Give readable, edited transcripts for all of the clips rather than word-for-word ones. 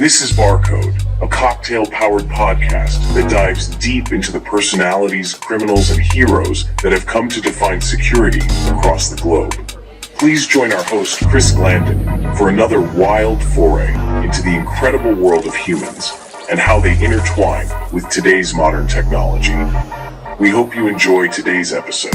This is BarCode, a cocktail-powered podcast that dives deep into the personalities, criminals, and heroes that have come to define security across the globe. Please join our host, Chris Glandon, for another wild foray into the incredible world of humans and how they intertwine with today's modern technology. We hope you enjoy today's episode.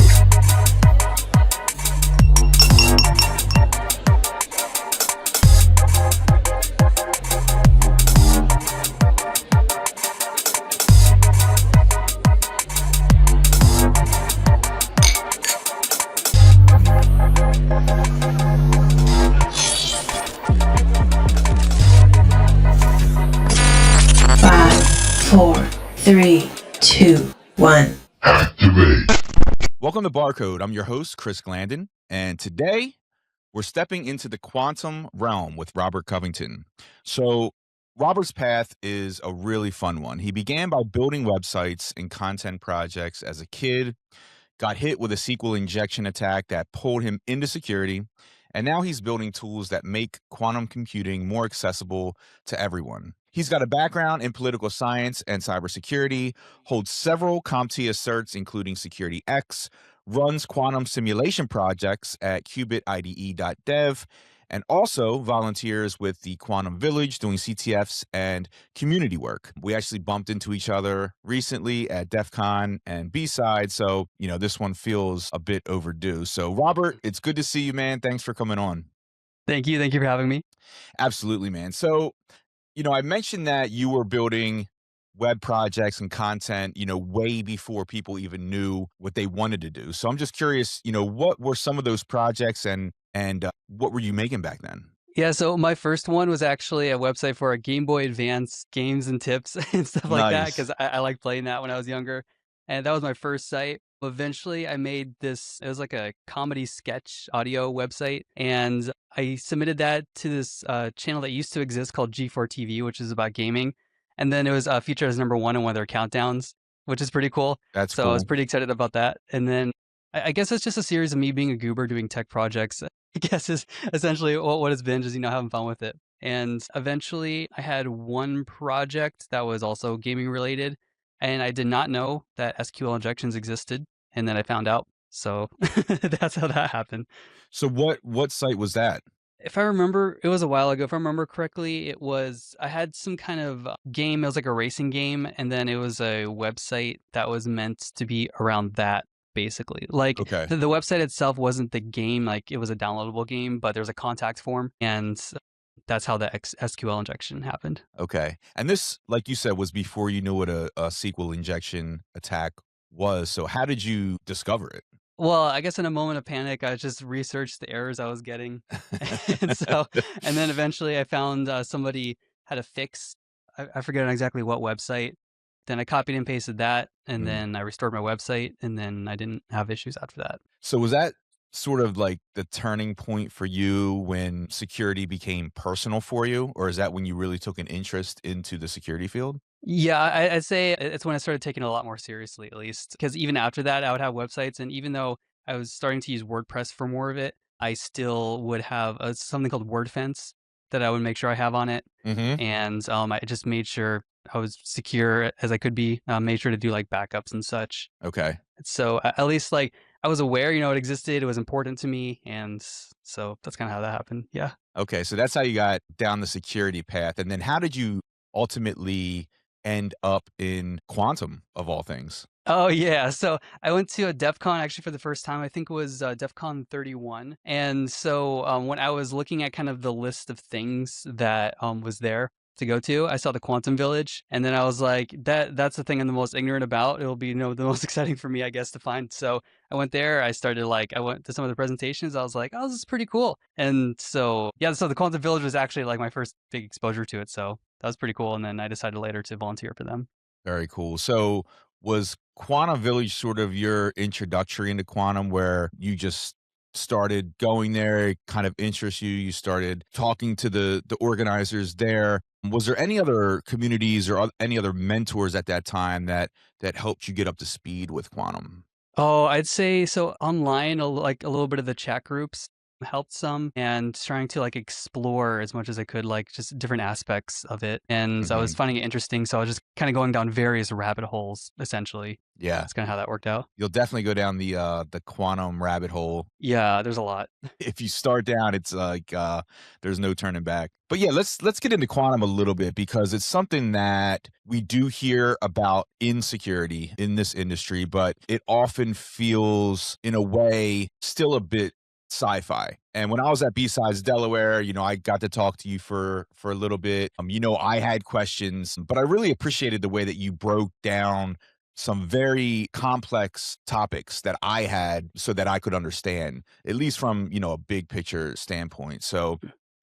Four, three, two, one. Activate. Welcome to BarCode. I'm your host, Chris Glandon, and today we're stepping into the quantum realm with Robert Covington. So Robert's path is a really fun one. He began by building websites and content projects as a kid, got hit with a SQL injection attack that pulled him into security, and now he's building tools that make quantum computing more accessible to everyone. He's got a background in political science and cybersecurity, holds several CompTIA certs, including Security X, runs quantum simulation projects at Qubitide.dev, and also volunteers with the Quantum Village doing CTFs and community work. We actually bumped into each other recently at DEF CON and B-Side, so, this one feels a bit overdue. So, Robert, it's good to see you, man. Thanks for coming on. Thank you. Thank you for having me. Absolutely, man. So, I mentioned that you were building web projects and content, way before people even knew what they wanted to do. So I'm just curious, what were some of those projects and what were you making back then? Yeah, so my first one was actually a website for a Game Boy Advance games and tips and stuff like that, because I liked playing that when I was younger. And that was my first site. Eventually, I made this, it was like a comedy sketch audio website. And I submitted that to this channel that used to exist called G4 TV, which is about gaming. And then it was featured as #1 in one of their countdowns, which is pretty cool. That's So cool. I was pretty excited about that. And then I guess it's just a series of me being a goober doing tech projects. I guess is essentially what it's been, just, having fun with it. And eventually I had one project that was also gaming related. And I did not know that SQL injections existed. And then I found out. So that's how that happened. So what site was that? If I remember, it was a while ago. If I remember correctly, I had some kind of game. It was like a racing game. And then it was a website that was meant to be around that, basically. Like, Okay. the website itself wasn't the game. Like, it was a downloadable game, but there was a contact form. And that's how the SQL injection happened. Okay. And this, like you said, was before you knew what a SQL injection attack was. So how did you discover it? Well, I guess in a moment of panic, I just researched the errors I was getting. And then eventually I found somebody had a fix. I forget on exactly what website. Then I copied and pasted that, and then I restored my website, and then I didn't have issues after that. So was that sort of like the turning point for you when security became personal for you? Or is that when you really took an interest into the security field? Yeah, I'd say it's when I started taking it a lot more seriously, at least. Because even after that, I would have websites. And even though I was starting to use WordPress for more of it, I still would have something called WordFence that I would make sure I have on it. Mm-hmm. And I just made sure I was secure as I could be, made sure to do like backups and such. Okay. So at least like I was aware, it existed. It was important to me. And so that's kind of how that happened. Yeah. Okay. So that's how you got down the security path. And then how did you ultimately end up in quantum of all things? Oh, yeah. So I went to a DEF CON actually for the first time. I think it was DEF CON 31. And so when I was looking at kind of the list of things that was there to go to, I saw the Quantum Village. And then I was like, that's the thing I'm the most ignorant about. It'll be, the most exciting for me, I guess, to find. So I went there. I went to some of the presentations. I was like, oh, this is pretty cool. And so, yeah, so the Quantum Village was actually like my first big exposure to it. So that was pretty cool. And then I decided later to volunteer for them. Very cool. So was Quantum Village sort of your introductory into quantum, where you just started going there, it kind of interests you, you started talking to the organizers there? Was there any other communities or any other mentors at that time that helped you get up to speed with quantum? Oh, I'd say so online, like a little bit of the chat groups. helped some, and trying to like explore as much as I could, like just different aspects of it. And I was Mhm. finding it interesting. So I was just kind of going down various rabbit holes, essentially. Yeah. That's kind of how that worked out. You'll definitely go down the quantum rabbit hole. Yeah, there's a lot. If you start down, it's like, there's no turning back. But yeah, let's get into quantum a little bit because it's something that we do hear about insecurity in this industry, but it often feels, in a way, still a bit sci-fi. And when I was at B-Sides Delaware, I got to talk to you for a little bit. I had questions, but I really appreciated the way that you broke down some very complex topics that I had so that I could understand, at least from, a big picture standpoint. So,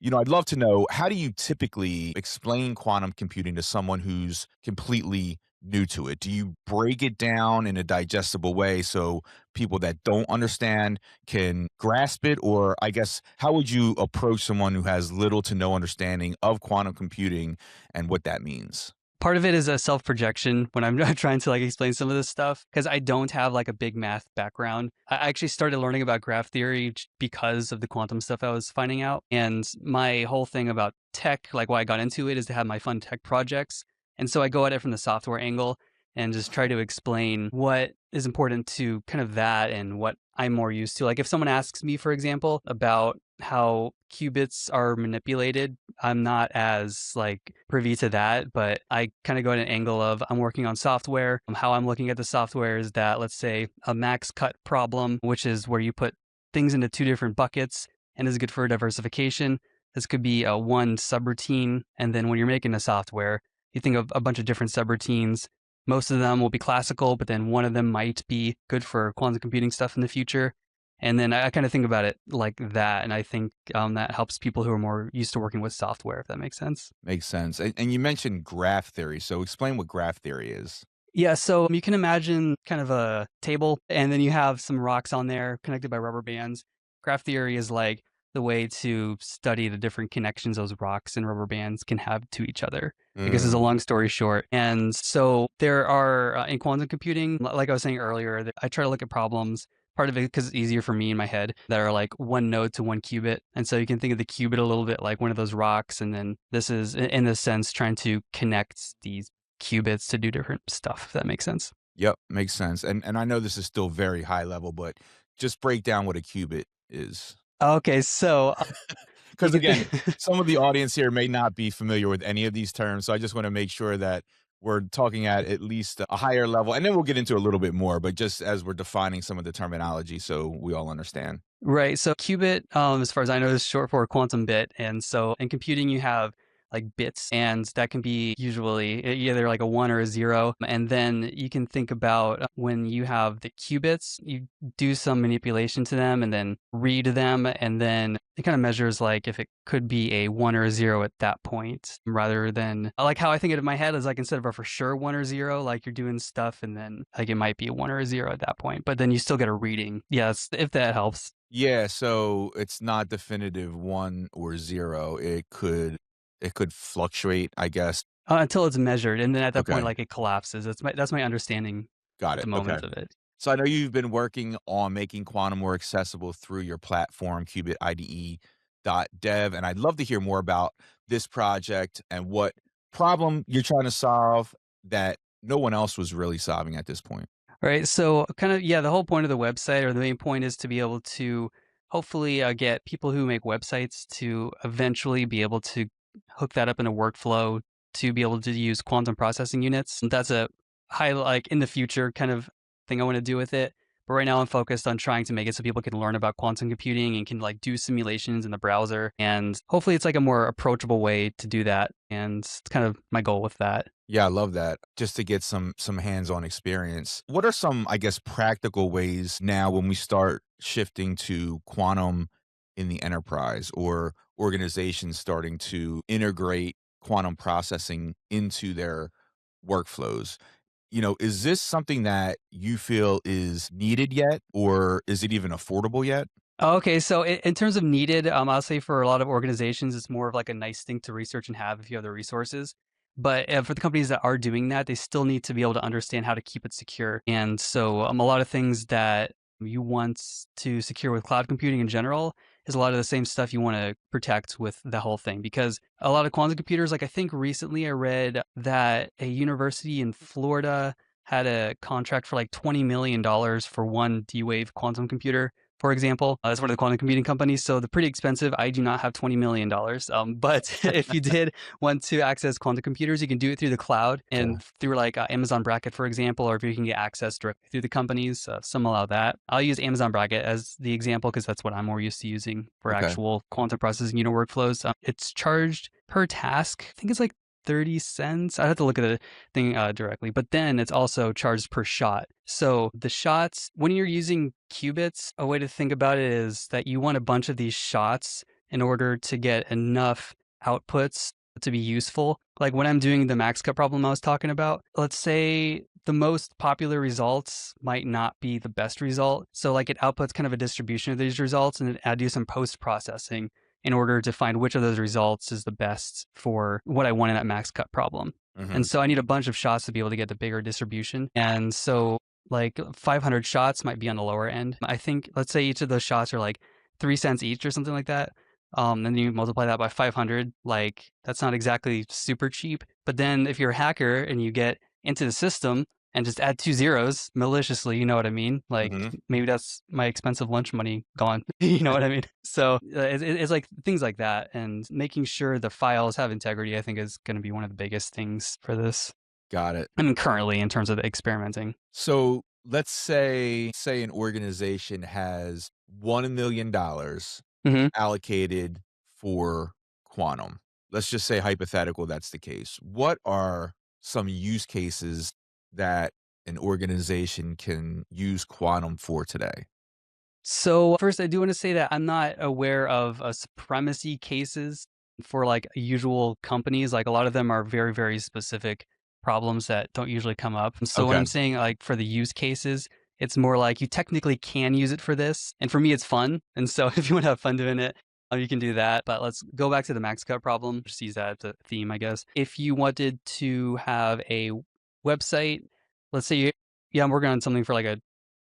I'd love to know, how do you typically explain quantum computing to someone who's completely new to it? Do you break it down in a digestible way so people that don't understand can grasp it? Or I guess, how would you approach someone who has little to no understanding of quantum computing and what that means? Part of it is a self-projection when I'm trying to like explain some of this stuff because I don't have like a big math background. I actually started learning about graph theory because of the quantum stuff I was finding out. And my whole thing about tech, like why I got into it, is to have my fun tech projects. And so I go at it from the software angle and just try to explain what is important to kind of that and what I'm more used to. Like if someone asks me, for example, about how qubits are manipulated, I'm not as like privy to that, but I kind of go at an angle of I'm working on software. How I'm looking at the software is that, let's say, a max cut problem, which is where you put things into two different buckets and is good for diversification. This could be a one subroutine. And then when you're making a software, you think of a bunch of different subroutines. Most of them will be classical, but then one of them might be good for quantum computing stuff in the future. And then I kind of think about it like that. And I think that helps people who are more used to working with software, if that makes sense. Makes sense. And you mentioned graph theory. So explain what graph theory is. Yeah, so you can imagine kind of a table, and then you have some rocks on there connected by rubber bands. Graph theory is like the way to study the different connections those rocks and rubber bands can have to each other. I guess is a long story short. And so there are, in quantum computing, like I was saying earlier, I try to look at problems, part of it because it's easier for me in my head, that are like one node to one qubit. And so you can think of the qubit a little bit like one of those rocks. And then this is, in this sense, trying to connect these qubits to do different stuff, if that makes sense. Yep, makes sense. And I know this is still very high level, but just break down what a qubit is. Okay, so Because again, some of the audience here may not be familiar with any of these terms, so I just want to make sure that we're talking at least a higher level, and then we'll get into a little bit more, but just as we're defining some of the terminology so we all understand. Right. So qubit, as far as I know, is short for quantum bit. And so in computing, you have like bits, and that can be usually either like a 1 or a 0. And then you can think about when you have the qubits, you do some manipulation to them and then read them. And then it kind of measures like if it could be a 1 or a 0 at that point, rather than like how I think it in my head is like instead of a for sure 1 or 0, like you're doing stuff and then like it might be a 1 or a 0 at that point, but then you still get a reading. Yes, if that helps. Yeah, so it's not definitive 1 or 0. It could fluctuate, I guess. Until it's measured, and then at that point, Okay, like it collapses. That's my understanding got at it. the Okay. moment of it. So I know you've been working on making quantum more accessible through your platform, Qubitide.dev, and I'd love to hear more about this project and what problem you're trying to solve that no one else was really solving at this point. Right. So kind of, yeah, the whole point of the website, or the main point, is to be able to hopefully get people who make websites to eventually be able to hook that up in a workflow to be able to use quantum processing units. That's a high, like in the future kind of thing I want to do with it. But right now I'm focused on trying to make it so people can learn about quantum computing and can like do simulations in the browser. And hopefully it's like a more approachable way to do that. And it's kind of my goal with that. Yeah, I love that. Just to get some hands-on experience. What are some, I guess, practical ways now when we start shifting to quantum in the enterprise, or organizations starting to integrate quantum processing into their workflows? Is this something that you feel is needed yet, or is it even affordable yet? Okay, so in terms of needed, I'll say for a lot of organizations, it's more of like a nice thing to research and have if you have the resources. But for the companies that are doing that, they still need to be able to understand how to keep it secure. And so a lot of things that you want to secure with cloud computing in general is a lot of the same stuff you want to protect with the whole thing, because a lot of quantum computers, like I think recently I read that a university in Florida had a contract for like $20 million for one D-Wave quantum computer, for example. That's one of the quantum computing companies, so they're pretty expensive. I do not have $20 million. But if you did want to access quantum computers, you can do it through the cloud and through like Amazon Bracket, for example, or if you can get access directly through the companies, some allow that. I'll use Amazon Bracket as the example because that's what I'm more used to using for actual quantum processing workflows. It's charged per task. I think it's like 30 cents. I'd have to look at the thing directly, but then it's also charged per shot. So the shots, when you're using qubits, a way to think about it is that you want a bunch of these shots in order to get enough outputs to be useful. Like when I'm doing the max cut problem I was talking about, let's say the most popular results might not be the best result. So like it outputs kind of a distribution of these results, and I do some post-processing in order to find which of those results is the best for what I want in that max cut problem. And so I need a bunch of shots to be able to get the bigger distribution. And so like 500 shots might be on the lower end. I think, let's say each of those shots are like 3 cents each or something like that. Then you multiply that by 500, like that's not exactly super cheap. But then if you're a hacker and you get into the system and just add 2 zeros maliciously, you know what I mean? Like maybe that's my expensive lunch money gone. You know what I mean? So it's like things like that, and making sure the files have integrity, I think, is going to be one of the biggest things for this. Got it. I mean, currently in terms of experimenting. So let's say an organization has $1 million allocated for quantum. Let's just say hypothetical that's the case. What are some use cases that an organization can use quantum for today? So first, I do want to say that I'm not aware of supremacy cases for like usual companies. Like a lot of them are very, very specific problems that don't usually come up. So what I'm saying, like for the use cases, it's more like you technically can use it for this. And for me, it's fun. And so if you want to have fun doing it, you can do that. But let's go back to the max cut problem. Just use that as a theme, I guess. If you wanted to have a website, let's say I'm working on something for like a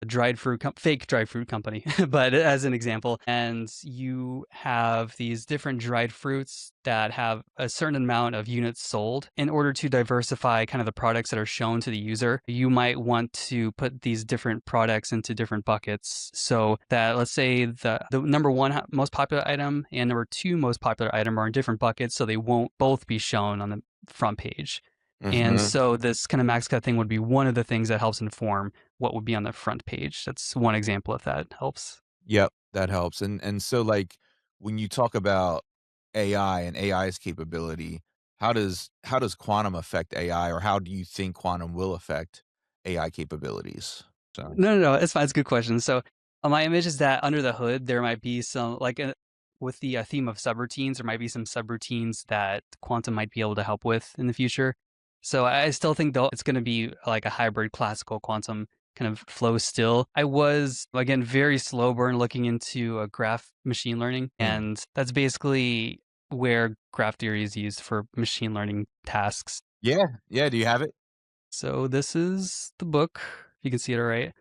dried fruit, fake dried fruit company, but as an example, and you have these different dried fruits that have a certain amount of units sold. In order to diversify kind of the products that are shown to the user, you might want to put these different products into different buckets, so that let's say the number 1 most popular item and number 2 most popular item are in different buckets, so they won't both be shown on the front page. And so this kind of max cut thing would be one of the things that helps inform what would be on the front page. That's one example if that helps. Yep, that helps. And so like when you talk about AI and AI's capability, how does quantum affect AI, or how do you think quantum will affect AI capabilities? So No, it's fine. It's a good question. So my image is that under the hood, there might be some, like with the theme of subroutines, there might be some subroutines that quantum might be able to help with in the future. So I still think though it's going to be like a hybrid classical quantum kind of flow still. I was, again, very slow burn looking into graph machine learning, and that's basically where graph theory is used for machine learning tasks. yeah, do you have it? So this is the book. You can see it all right.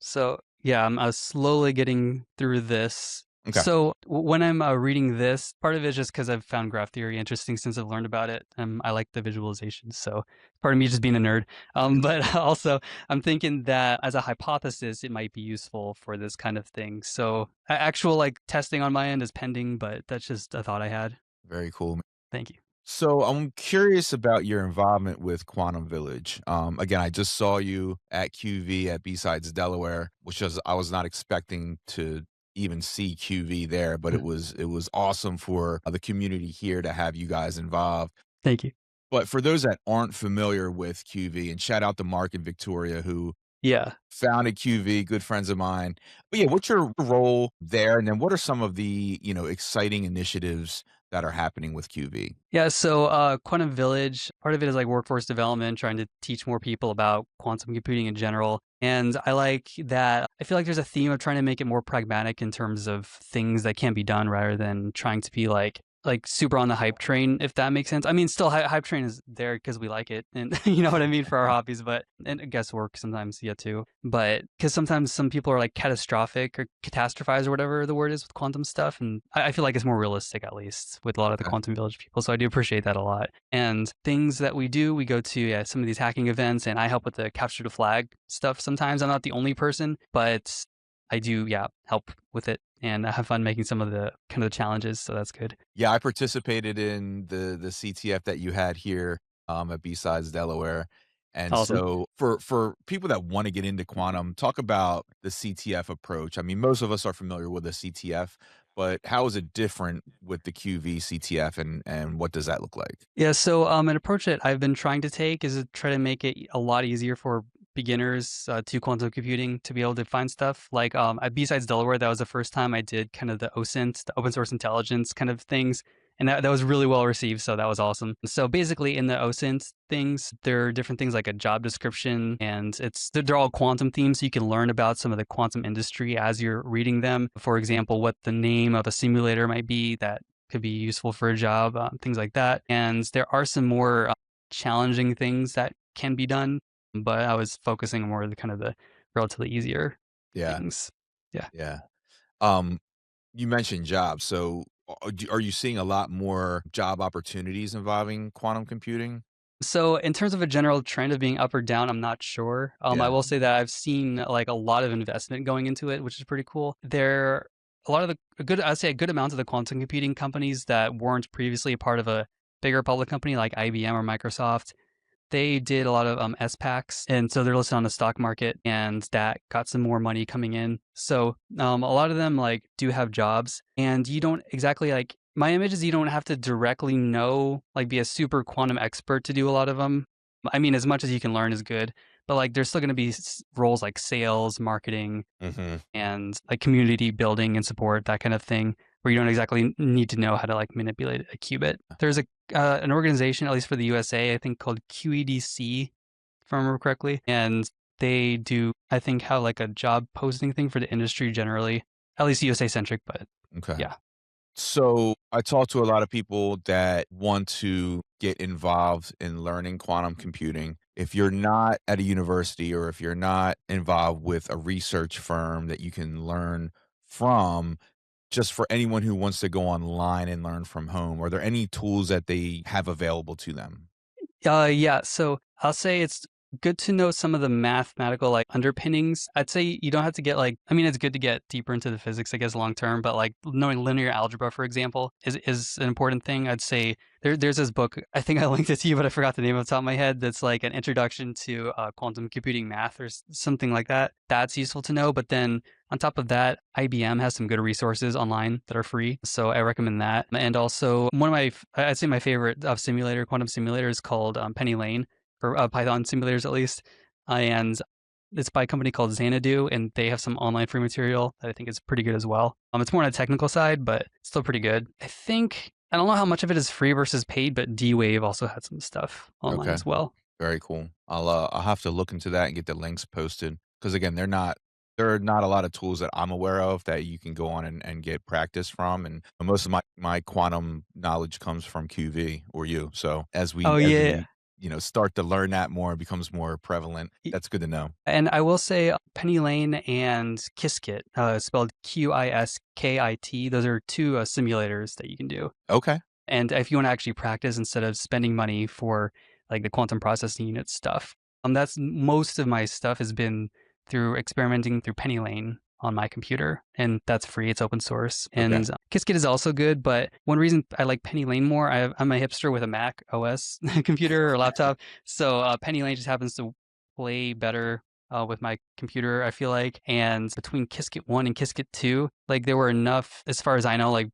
So yeah, I'm slowly getting through this. Okay. So when I'm reading this, part of it is just because I've found graph theory interesting since I've learned about it. I like the visualization. So part of me just being a nerd. But also I'm thinking that as a hypothesis, it might be useful for this kind of thing. So actual like testing on my end is pending, but that's just a thought I had. Very cool. Thank you. So I'm curious about your involvement with Quantum Village. Again, I just saw you at QV at B-Sides Delaware, which I was not expecting to even see QV there, but it was awesome for the community here to have you guys involved. Thank you. But for those that aren't familiar with QV, and shout out to Mark and Victoria who Yeah. founded QV, good friends of mine. But yeah, what's your role there? And then what are some of the, exciting initiatives that are happening with QV? Yeah, so Quantum Village, part of it is like workforce development, trying to teach more people about quantum computing in general. And I like that. I feel like there's a theme of trying to make it more pragmatic in terms of things that can be done rather than trying to be like like super on the hype train, if that makes sense. I mean, still hype train is there because we like it, and you know what I mean, for our hobbies, but and I guess work sometimes, yeah, too. But because sometimes some people are like catastrophic or catastrophize or whatever the word is with quantum stuff, and I feel like it's more realistic, at least with a lot of the Okay. quantum village people. So I do appreciate that a lot. And things that we do, we go to some of these hacking events, and I help with the capture the flag stuff. Sometimes I'm not the only person, but I do, help with it, and I have fun making some of the kind of the challenges. So that's good. Yeah, I participated in the CTF that you had here, at B-Sides, Delaware, and Awesome. so for people that wanna get into quantum, talk about the CTF approach. I mean, most of us are familiar with the CTF, but how is it different with the QV CTF, and what does that look like? Yeah, so an approach that I've been trying to take is to try to make it a lot easier for beginners to quantum computing to be able to find stuff. Like at B-Sides Delaware, that was the first time I did kind of the OSINT, the open source intelligence kind of things. And that was really well received, so that was awesome. So basically in the OSINT things, there are different things like a job description, and they're all quantum themes, so you can learn about some of the quantum industry as you're reading them. For example, what the name of a simulator might be that could be useful for a job, things like that. And there are some more challenging things that can be done, but I was focusing more on the kind of the relatively easier Yeah, things. Yeah. yeah. Um, you mentioned jobs, so are you seeing a lot more job opportunities involving quantum computing? So in terms of a general trend of being up or down, I'm not sure. I Yeah, will say that I've seen like a lot of investment going into it, which is pretty cool. There a lot of I'd say a good amount of the quantum computing companies that weren't previously a part of a bigger public company like IBM or Microsoft, they did a lot of SPACs, and so they're listed on the stock market, and that got some more money coming in. So a lot of them like do have jobs, and you don't exactly like. My image is you don't have to directly know, like, be a super quantum expert to do a lot of them. I mean, as much as you can learn is good, but like, there's still going to be roles like sales, marketing, mhm, and like community building and support, that kind of thing, where you don't exactly need to know how to like manipulate a qubit. There's an organization, at least for the USA, I think called QEDC, if I remember correctly, and they do, I think, have like a job posting thing for the industry generally, at least USA centric, but okay. yeah. So I talk to a lot of people that want to get involved in learning quantum computing. If you're not at a university or if you're not involved with a research firm that you can learn from, just for anyone who wants to go online and learn from home, are there any tools that they have available to them? Yeah. So I'll say it's good to know some of the mathematical like underpinnings. I'd say you don't have to get like, I mean, it's good to get deeper into the physics, I guess, long term, but like knowing linear algebra, for example, is an important thing. I'd say there's this book, I think I linked it to you, but I forgot the name off the top of my head. That's like an introduction to quantum computing math or something like that. That's useful to know. But then on top of that, IBM has some good resources online that are free. So I recommend that. And also one of I'd say my favorite simulator, quantum simulator is called Penny Lane, for Python simulators at least. And it's by a company called Xanadu, and they have some online free material that I think is pretty good as well. It's more on the technical side, but still pretty good. I don't know how much of it is free versus paid, but D-Wave also had some stuff online Okay, as well. very cool. I'll have to look into that and get the links posted because again, there are not a lot of tools that I'm aware of that you can go on and get practice from, and most of my quantum knowledge comes from QV or you. So Oh as yeah. we start to learn that more, it becomes more prevalent. That's good to know. And I will say Penny Lane and Qiskit, spelled Qiskit. Those are two simulators that you can do. Okay. And if you want to actually practice instead of spending money for like the quantum processing unit stuff, that's most of my stuff has been through experimenting through Penny Lane on my computer, and that's free. It's open source. Okay. And Qiskit is also good, but one reason I like Penny Lane more, I'm a hipster with a Mac OS computer or laptop, so Penny Lane just happens to play better with my computer, I feel like. And between Qiskit 1 and Qiskit 2, like there were enough, as far as I know, like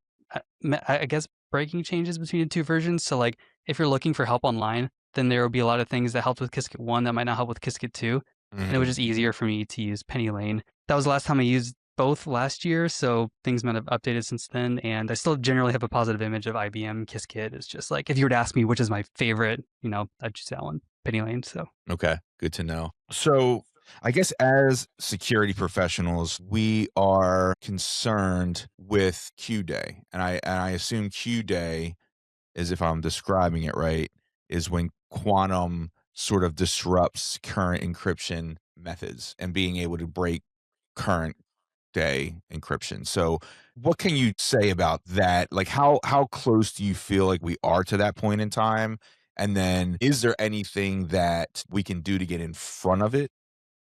I guess breaking changes between the two versions. So like if you're looking for help online, then there will be a lot of things that helped with Qiskit 1 that might not help with Qiskit 2. And it was Mhm. just easier for me to use Penny Lane. That was the last time I used both last year, so things might have updated since then. And I still generally have a positive image of IBM Qiskit. It's just like if you were to ask me which is my favorite, I'd choose that one, Penny Lane. So Okay, good to know. So I guess as security professionals, we are concerned with Q day. And I assume Q day is, if I'm describing it right, is when quantum sort of disrupts current encryption methods and being able to break current day encryption. So what can you say about that? Like how close do you feel like we are to that point in time? And then is there anything that we can do to get in front of it,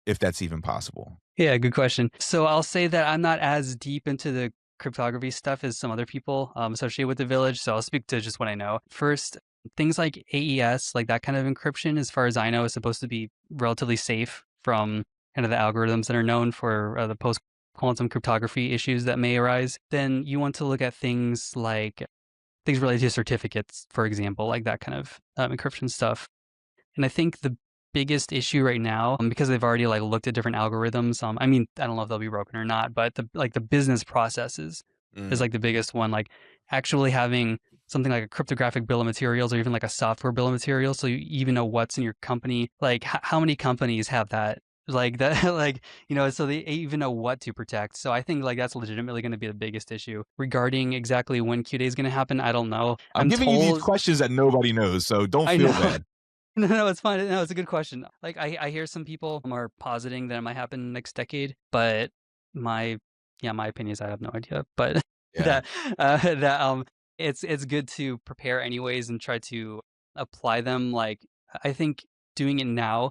if that's even possible? Yeah, good question. So I'll say that I'm not as deep into the cryptography stuff as some other people associated with the village. So I'll speak to just what I know. First, things like AES, like that kind of encryption, as far as I know, is supposed to be relatively safe from kind of the algorithms that are known for the post quantum cryptography issues that may arise. Then you want to look at things like things related to certificates, for example, like that kind of encryption stuff. And I think the biggest issue right now, because they've already like looked at different algorithms. I mean, I don't know if they'll be broken or not, but the business processes is Mm. like the biggest one. Like actually having something like a cryptographic bill of materials or even like a software bill of materials, so you even know what's in your company. Like how many companies have that? Like that, like so they even know what to protect. So I think like that's legitimately going to be the biggest issue regarding exactly when Q Day is going to happen. I don't know. I'm I'm giving you these told. questions that nobody knows, so don't I feel know. bad. No, it's fine. No, it's a good question. Like I hear some people are positing that it might happen next decade, but my my opinion is I have no idea. But Yeah. that that it's good to prepare anyways and try to apply them. Like I think doing it now,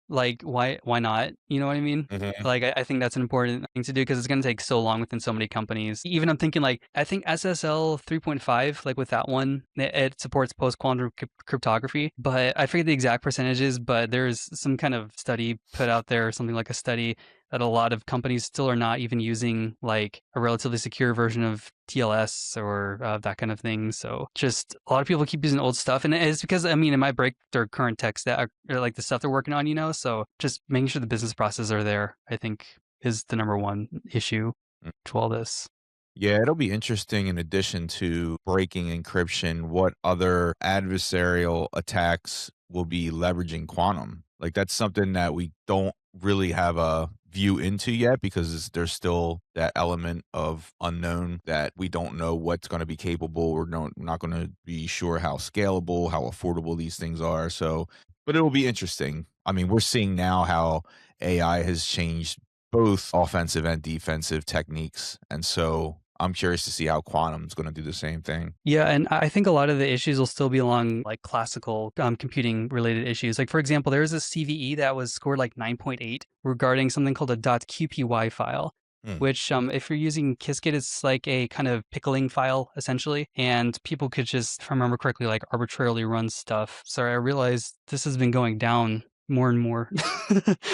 like why not? You know what I mean? Mhm. Like I think that's an important thing to do because it's going to take so long within so many companies. Even I'm thinking like I think SSL 3.5, like with that one, it supports post quantum cryptography, but I forget the exact percentages. But there's some kind of study put out there, or something like a study that a lot of companies still are not even using like a relatively secure version of TLS or that kind of thing. So just a lot of people keep using old stuff, and it's because I mean it might break their current tech stack or like the stuff they're working on, So just making sure the business processes are there, I think, is the number one issue Mm. to all this. Yeah, it'll be interesting in addition to breaking encryption, what other adversarial attacks will be leveraging quantum. Like that's something that we don't really have a view into yet because there's still that element of unknown that we don't know what's going to be capable. We're not going to be sure how scalable, how affordable these things are. So, but it'll be interesting. I mean, we're seeing now how AI has changed both offensive and defensive techniques. And so I'm curious to see how quantum's going to do the same thing. Yeah, and I think a lot of the issues will still be along like classical computing related issues. Like for example, there was a CVE that was scored like 9.8 regarding something called a .qpy file, Hmm. which if you're using Qiskit, it's like a kind of pickling file essentially, and people could just, if I remember correctly, like arbitrarily run stuff. Sorry, I realized this has been going down more and more.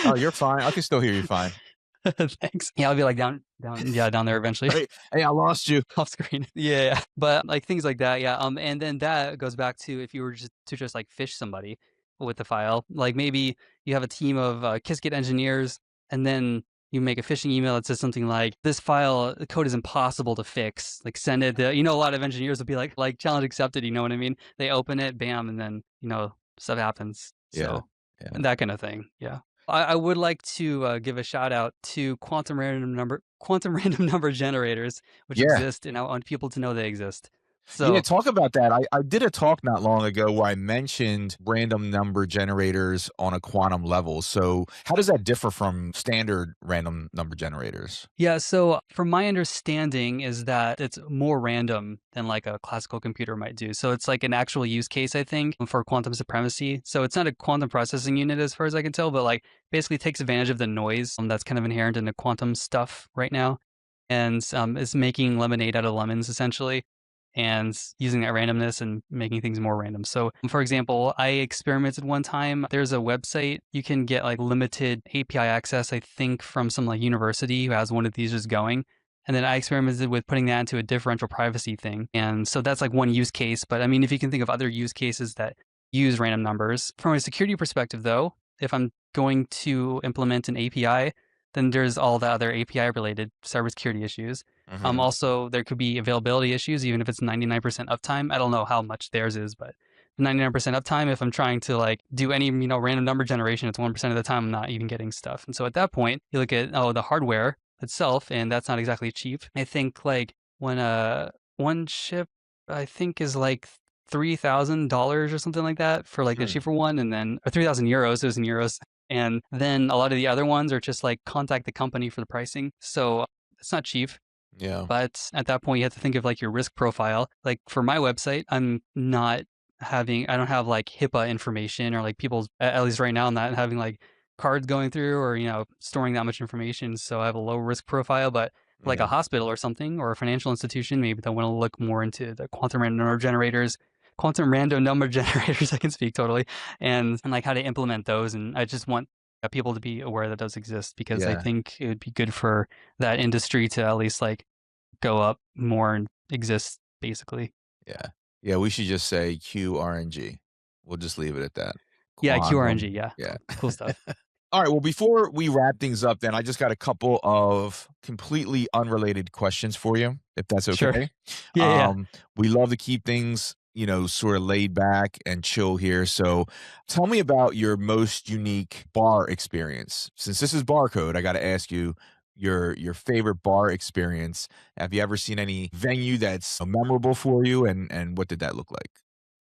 Oh, you're fine. I can still hear you fine. Thanks. Yeah, I'll be like down there eventually. Right. Hey, I lost you. Off screen. Yeah. But like things like that, yeah. And then that goes back to if you were just like fish somebody with the file, like maybe you have a team of Qiskit engineers, and then you make a phishing email that says something like, "This file, the code is impossible to fix. Like send it." A lot of engineers would be like challenge accepted. You know what I mean? They open it, bam, and then stuff happens. Yeah. So Yeah. that kind of thing. Yeah. I would like to give a shout out to quantum random number generators, which Yeah. exist, and I want people to know they exist. Yeah, So talk about that. I did a talk not long ago where I mentioned random number generators on a quantum level. So, how does that differ from standard random number generators? yeah, so from my understanding is that it's more random than like a classical computer might do. So it's like an actual use case, I think, for quantum supremacy. So it's not a quantum processing unit as far as I can tell, but like basically takes advantage of the noise that's kind of inherent in the quantum stuff right now, and is making lemonade out of lemons essentially, and using that randomness and making things more random. So, for example, I experimented one time. There's a website you can get like limited API access, I think, from some like university who has one of these just going. And then I experimented with putting that into a differential privacy thing. And so that's like one use case. But I mean, if you can think of other use cases that use random numbers, from a security perspective, though, if I'm going to implement an API, then there's all the other API related cybersecurity issues. Mhm. Also, there could be availability issues, even if it's 99% uptime. I don't know how much theirs is, but 99% uptime. If I'm trying to like do any, random number generation, it's 1% of the time I'm not even getting stuff. And so at that point, you look at, the hardware itself, and that's not exactly cheap. I think like when one chip, I think is like $3,000 or something like that for like the cheaper one, and then or 3,000 euros. It was in euros. And then a lot of the other ones are just like contact the company for the pricing. So it's not cheap. Yeah. But at that point, you have to think of like your risk profile. Like for my website, I don't have like HIPAA information or like people's, at least right now, I'm not having like cards going through or, storing that much information. So I have a low risk profile, but like Yeah. a hospital or something or a financial institution, maybe they want to look more into the quantum random number generators, I can speak totally, and like how to implement those. And I just want people to be aware that those exist, because I Yeah. think it would be good for that industry to at least like go up more and exist, basically. Yeah. Yeah, we should just say QRNG. We'll just leave it at that. Yeah, Quantum. QRNG. Yeah, Yeah. cool stuff. All right. Well, before we wrap things up, then I just got a couple of completely unrelated questions for you, if that's Sure. okay. Yeah. We love to keep things, sort of laid back and chill here. So tell me about your most unique bar experience. Since this is BarCode, I got to ask you your favorite bar experience. Have you ever seen any venue that's memorable for you, and what did that look like?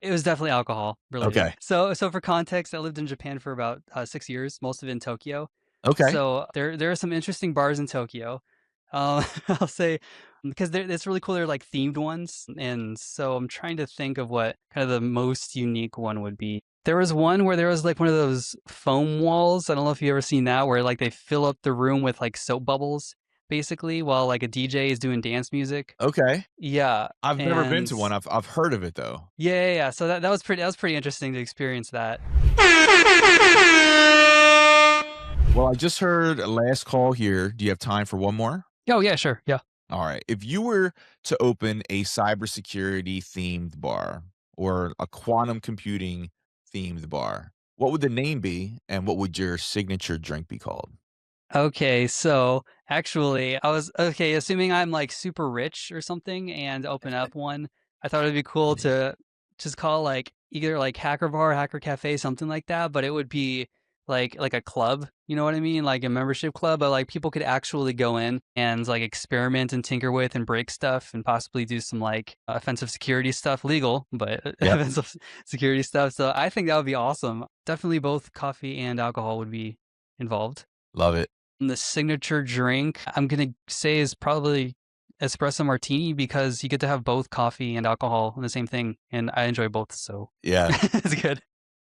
It was definitely alcohol related. Okay. So for context, I lived in Japan for about 6 years, most of it in Tokyo. Okay. So there are some interesting bars in Tokyo. I'll say, because it's really cool. They're like themed ones, and so I'm trying to think of what kind of the most unique one would be. There was one where there was like one of those foam walls. I don't know if you've ever seen that, where like they fill up the room with like soap bubbles, basically, while like a DJ is doing dance music. Okay. Yeah, I've never been and to one. I've heard of it though. yeah. So that was pretty interesting to experience that. Well, I just heard a last call here. Do you have time for one more? Oh yeah, sure, yeah. All right. If you were to open a cybersecurity themed bar or a quantum computing themed bar, what would the name be, and what would your signature drink be called? Okay, so actually, I was assuming I'm like super rich or something and open up one. I thought it'd be cool to just call like either like Hacker Bar, Hacker Cafe, something like that, but it would be like a club, you know what I mean? Like a membership club, but like people could actually go in and like experiment and tinker with and break stuff and possibly do some like offensive security stuff, legal, but Yep. offensive security stuff. So I think that would be awesome. Definitely both coffee and alcohol would be involved. Love it. And the signature drink, I'm going to say, is probably espresso martini, because you get to have both coffee and alcohol in the same thing. And I enjoy both. So Yeah. it's good.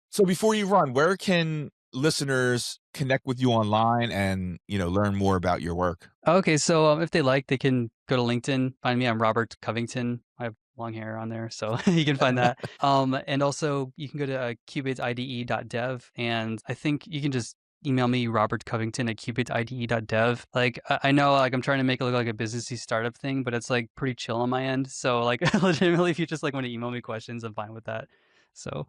So before you run, where can listeners connect with you online and, learn more about your work? Okay. So if they like, they can go to LinkedIn, find me. I'm Robert Covington. I have long hair on there, so you can find that. And also you can go to Qubitide.dev. And I think you can just email me, Robert Covington at Qubitide.dev. Like, I know like I'm trying to make it look like a businessy startup thing, but it's like pretty chill on my end. So like legitimately, if you just like want to email me questions, I'm fine with that. So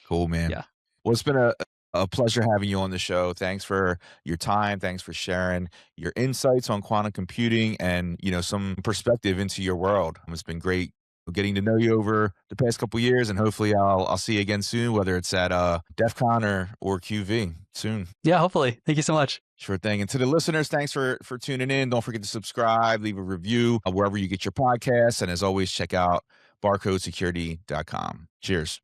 Cool, man. yeah. Well, it's been a pleasure having you on the show. Thanks for your time. Thanks for sharing your insights on quantum computing and, some perspective into your world. It's been great getting to know you over the past couple of years, and hopefully I'll see you again soon, whether it's at DEF CON or QV soon. Yeah, hopefully. Thank you so much. Sure thing. And to the listeners, thanks for tuning in. Don't forget to subscribe, leave a review wherever you get your podcasts. And as always, check out BarCodeSecurity.com. Cheers.